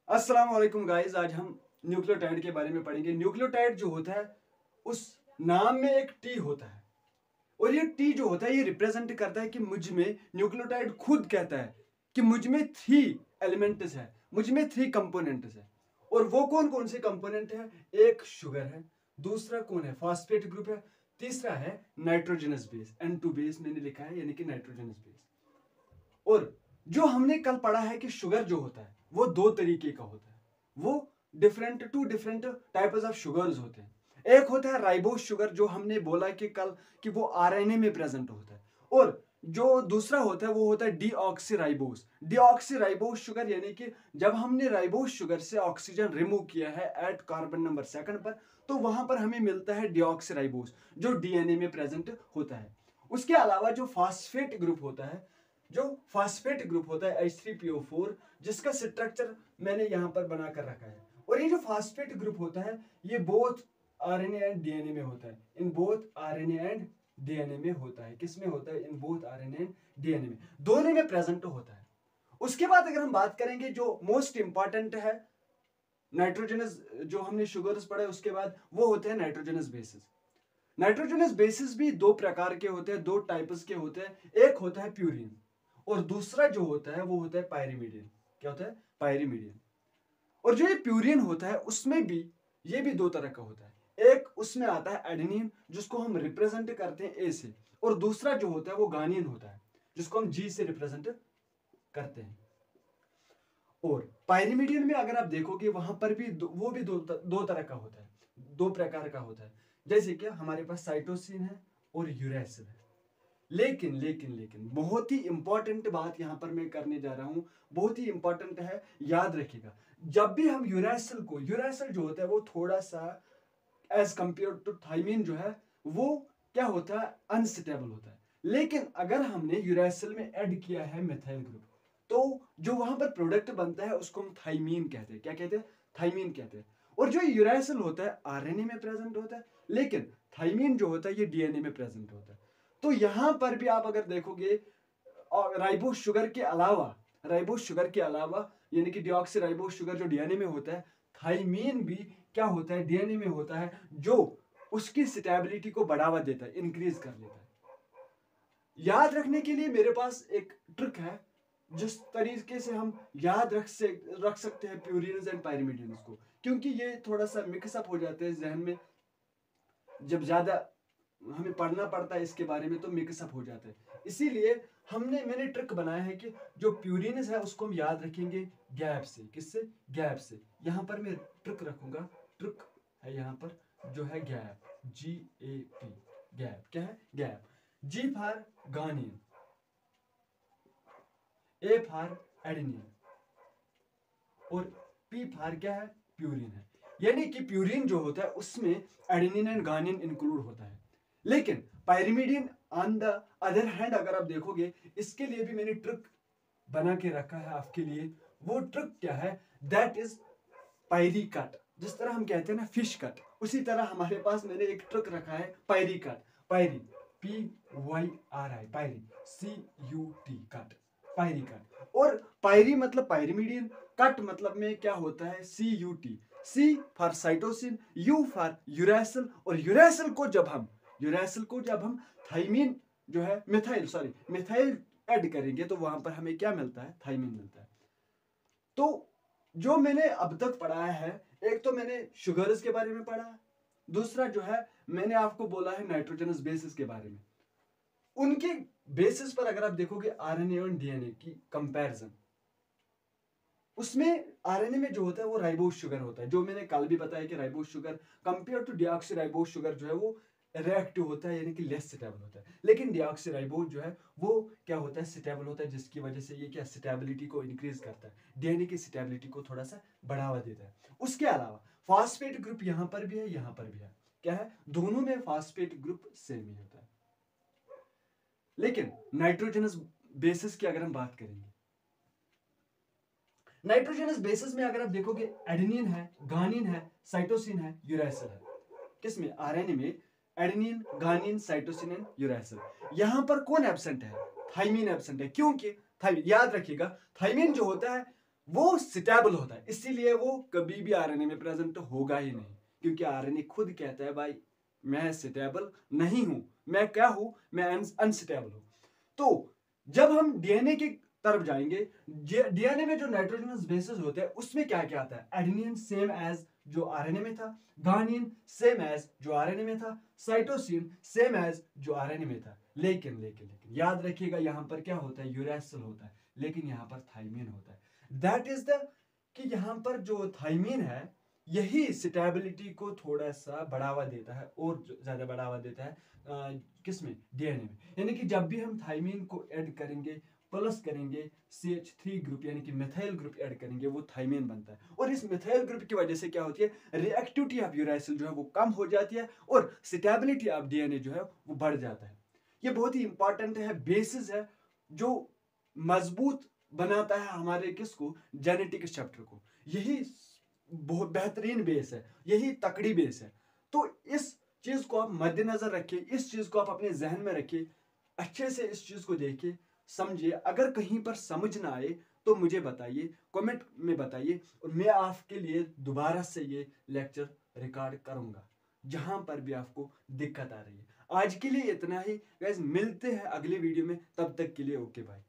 अस्सलाम वालेकुम गाइस। आज हम न्यूक्लियोटाइड के बारे में पढ़ेंगे। न्यूक्लियोटाइड जो होता है उस नाम में एक टी होता है और ये टी जो होता है ये रिप्रेजेंट करता है कि मुझ में, न्यूक्लियोटाइड खुद कहता है कि मुझ में 3 एलिमेंट्स है, मुझ में 3 कंपोनेंट्स है। और वो कौन कौन से कंपोनेंट है? एक शुगर है, दूसरा कौन है? फॉस्फेट ग्रुप है, तीसरा है नाइट्रोजनस बेस। N2 बेस मैंने लिखा है, यानी कि नाइट्रोजनस बेस। और जो हमने कल पढ़ा है कि शुगर जो होता है वो 2 तरीके का होता है। वो डिफरेंट टाइप्स ऑफ शुगर्स होते हैं। एक होता है राइबोस शुगर, जो हमने बोला कि कल कि वो आरएनए में प्रेजेंट होता है। और जो दूसरा होता है वो होता है डीऑक्सीराइबोस। डीऑक्सीराइबोस शुगर यानी कि जब हमने राइबोस शुगर से ऑक्सीजन रिमूव किया है एट कार्बन नंबर 2 पर, तो वहां पर हमें मिलता है डीऑक्सीराइबोस, जो डीएनए में प्रेजेंट होता है। उसके अलावा जो फास्फेट ग्रुप होता है, H3PO4, जिसका स्ट्रक्चर मैंने यहां पर बनाकर रखा है। और ये जो फास्फेट ग्रुप होता है ये बोथ आरएनए एंड डीएनए में होता है। In both RNA and DNA में होता है। किस में होता है? In both RNA and DNA में, दोनों में प्रेजेंट होता है। उसके बाद अगर हम बात करेंगे जो मोस्ट इंपॉर्टेंट है नाइट्रोजनस, जो हमने शुगर्स पढ़े, उसके बाद वो होते हैं नाइट्रोजनस बेसिस। नाइट्रोजनस बेसिस भी 2 प्रकार के होते हैं, 2 टाइप्स के होते हैं। एक होता है प्यूरिन और दूसरा जो होता है वो होता है पायरीमिडिन। क्या होता है? पायरीमिडिन। और जो ये प्यूरिन होता है उसमें भी ये भी 2 तरह का होता है। एक उसमें आता है एडेनिन, जिसको हम रिप्रेजेंट करते हैं ए से, और दूसरा जो होता है वो गानिन होता है, जिसको हम जी से रिप्रेजेंट करते हैं। और पायरीमिडिन में अगर आप देखोगे वहां पर भी वो भी दो तरह का होता है, 2 प्रकार का होता है। जैसे कि हमारे पास साइटोसिन है और यूरेसिल है। लेकिन बहुत ही इंपॉर्टेंट बात यहां पर मैं करने जा रहा हूं, बहुत ही इंपॉर्टेंट है, याद रखिएगा। जब भी हम यूरेसिल जो होता है वो थोड़ा सा एज कंपेयर टू थाइमिन जो है वो क्या होता है? अनस्टेबल होता है। लेकिन अगर हमने यूरेसिल में ऐड किया है मिथाइल ग्रुप, तो जो वहां पर प्रोडक्ट बनता है उसको हम थाइमीन कहते हैं। क्या कहते हैं? थाइमीन कहते हैं। और जो यूरेसिल होता है आरएनए में प्रेजेंट होता है, लेकिन थाइमीन जो होता है ये डीएनए में प्रेजेंट होता है। तो यहां पर भी आप अगर देखोगे राइबोस शुगर के अलावा यानी कि डीऑक्सीराइबोस शुगर जो डीएनए में होता है, थाइमीन भी क्या होता है? डीएनए में होता है, जो उसकी स्टेबिलिटी को बढ़ावा देता है, इंक्रीज कर लेता है। याद रखने के लिए मेरे पास एक ट्रिक है, जिस तरीके से हम याद रख सकते हैं प्यूरिन्स एंड पायरीमिडिन्स को, क्योंकि ये थोड़ा सा मिक्सअप हो जाते हैं जहन में। जब ज्यादा हमें पढ़ना पड़ता है इसके बारे में तो मिक्सअप हो जाता है। इसीलिए मैंने ट्रिक बनाया है कि जो प्यूरिन्स है उसको हम याद रखेंगे गैप से। किससे? गैप से। यहां पर मैं ट्रिक रखूंगा, ट्रिक है यहां पर जो है गैप, GAP। गैप क्या है? Gap. G for guanine, A for adenine और P फॉर क्या है? प्यूरिन है। यानी कि प्यूरिन जो होता है उसमें एडेनिन एंड गानिन इंक्लूड होता है। लेकिन पायरीमिडिन ऑन द अदर हैंड अगर आप देखोगे, इसके लिए भी मैंने ट्रिक बना के रखा है आपके लिए। वो ट्रिक क्या है? दैट इज पायरी कट। जिस तरह हम कहते हैं ना फिश कट, उसी तरह हमारे पास मैंने एक ट्रिक रखा है पायरी कट। पायरी, PYRI, पायरी, CUT, कट, पायरी कट। और पायरी मतलब पायरीमिडिन, कट मतलब में क्या होता है? CUT। C for cytosine, U for uracil. और यूरेसिल को जब हम थाइमीन जो है मिथाइल ऐड करेंगे तो वहां पर हमें क्या मिलता है? थाइमीन मिलता है। तो जो मैंने अब तक पढ़ा है, एक तो मैंने शुगर्स के बारे में पढ़ा, दूसरा जो है मैंने आपको बोला है नाइट्रोजनस बेसिस के बारे में। उनके बेसिस पर अगर आप देखोगे आरएनए और डीएनए की कंपैरिजन, उसमें आरएनए में जो होता है वो राइबोस शुगर होता है। जो मैंने कल भी बताया कि ribose sugar compare to deoxyribose sugar जो है वो रिएक्टिव होता है, यानी कि लेस स्टेबल होता है। लेकिन डीऑक्सीराइबोस जो है वो क्या होता है? स्टेबल होता है, जिसकी वजह से ये क्या स्टेबिलिटी को इंक्रीज करता है, डीएनए की स्टेबिलिटी को थोड़ा सा बढ़ावा देता है। उसके अलावा फास्फेट ग्रुप यहां पर भी है, यहां पर भी है। क्या है? दोनों में फास्फेट ग्रुप सेम ही होता है। लेकिन नाइट्रोजनस बेसिस की अगर हम बात करेंगे, नाइट्रोजनस बेसिस में अगर आप देखोगे एडेनिन है, गानिन है, साइटोसिन है, यूरेसिल है। किसमें? आरएनए में एडेनिन, गानिन, साइटोसिन एंड यूरेसिल। यहां पर कौन एब्सेंट है? थाइमीन एब्सेंट है। क्योंकि थाइमीन, याद रखिएगा, थाइमीन जो होता है वो स्टेबल होता है, इसीलिए वो कभी भी आरएनए में प्रेजेंट होगा ही नहीं, क्योंकि आरएनए खुद कहता है भाई मैं स्टेबल नहीं हूं, मैं क्या हूं, मैं अनस्टेबल हूं। तो जब हम डीएनए की तरफ जाएंगे, डीएनए में जो नाइट्रोजनस बेसेस होते हैं उसमें क्या क्या आता है, एडेनिन सेम एज जो आरएनए में था, गुआनिन सेम एज जो आरएनए में था, साइटोसिन सेम एज जो आरएनए में था। लेकिन लेकिन लेकिन याद रखिएगा यहां पर क्या होता है, यूरेसिल होता है, लेकिन यहां पर थाइमिन होता है। दैट इज द कि यहाँ पर जो थाइमिन है यही स्टेबिलिटी को थोड़ा सा बढ़ावा देता है, और ज्यादा बढ़ावा देता है किसमें, डीएनए में। यानी कि जब भी हम थाइमिन को ऐड करेंगे, प्लस करेंगे CH3 ग्रुप यानी कि मिथाइल ग्रुप ऐड करेंगे, वो थाइमिन बनता है। और इस मिथाइल ग्रुप की वजह से क्या होती है, रिएक्टिविटी ऑफ यूरासिल जो है वो कम हो जाती है, और स्टेबिलिटी ऑफ डीएनए जो है वो बढ़ जाता है। ये बहुत ही इंपॉर्टेंट है, बेसिस है जो मजबूत बनाता है हमारे किसको, जेनेटिक चैप्टर को। यही बहुत बेहतरीन बेस है, यही तकड़ी बेस है। तो इस चीज को आप मद्देनजर रखिए, इस चीज को आप अपने जहन में रखिए, अच्छे से इस चीज को देखिए, समझिए। अगर कहीं पर समझ ना आए तो मुझे बताइए, कमेंट में बताइए, और मैं आपके लिए दोबारा से ये लेक्चर रिकॉर्ड करूंगा जहां पर भी आपको दिक्कत आ रही है। आज के लिए इतना ही गाइस, मिलते हैं अगले वीडियो में, तब तक के लिए ओके बाय।